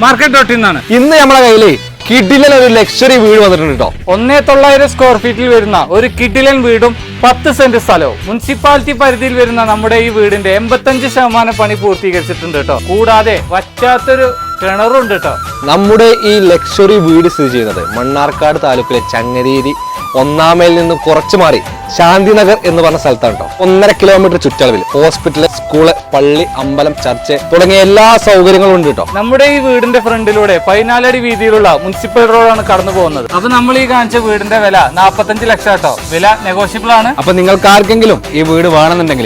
Market .in ഇന്ന് നമ്മളെ കയ്യില് കിഡിലൻ ഒരു ലക്ഷറി വീട് വന്നിട്ടുണ്ട് കേട്ടോ. 1900 സ്ക്വയർ ഫീറ്റിൽ വരുന്ന ഒരു കിഡിലൻ വീടും 10 സെന്റ് സ്ഥലവും മുനിസിപ്പാലിറ്റി പരിധിയിൽ വരുന്ന നമ്മുടെ ഈ വീടിന്റെ 85% പണി പൂർത്തീകരിച്ചിട്ടുണ്ട് കേട്ടോ. കൂടാതെ വറ്റാത്തൊരു കിണറുണ്ട് കേട്ടോ. നമ്മുടെ ഈ ലക്ഷറി വീട് സ്ഥിതി ചെയ്യുന്നത് മണ്ണാർക്കാട് താലൂക്കിലെ ചങ്ങരേരി 1-ാം മൈലിൽ നിന്ന് കുറച്ചു മാറി ശാന്തിനഗർ എന്ന് പറഞ്ഞ സ്ഥലത്താണ് കേട്ടോ. 1.5 കിലോമീറ്റർ ചുറ്റളവിൽ ഹോസ്പിറ്റല്, സ്കൂള്, പള്ളി, അമ്പലം, ചർച്ച് തുടങ്ങിയ എല്ലാ സൗകര്യങ്ങളും ഉണ്ട് കേട്ടോ. നമ്മുടെ ഈ വീടിന്റെ ഫ്രണ്ടിലൂടെ 14 അടി വീതിയിലുള്ള മുനിസിപ്പൽ റോഡാണ് കടന്നു പോകുന്നത്. അപ്പൊ നമ്മൾ ഈ കാണിച്ച വീടിന്റെ വില 45 ലക്ഷം കേട്ടോ. വില നെഗോഷ്യബിൾ ആണ്. അപ്പൊ നിങ്ങൾക്ക് ആർക്കെങ്കിലും ഈ വീട് വേണമെന്നുണ്ടെങ്കിൽ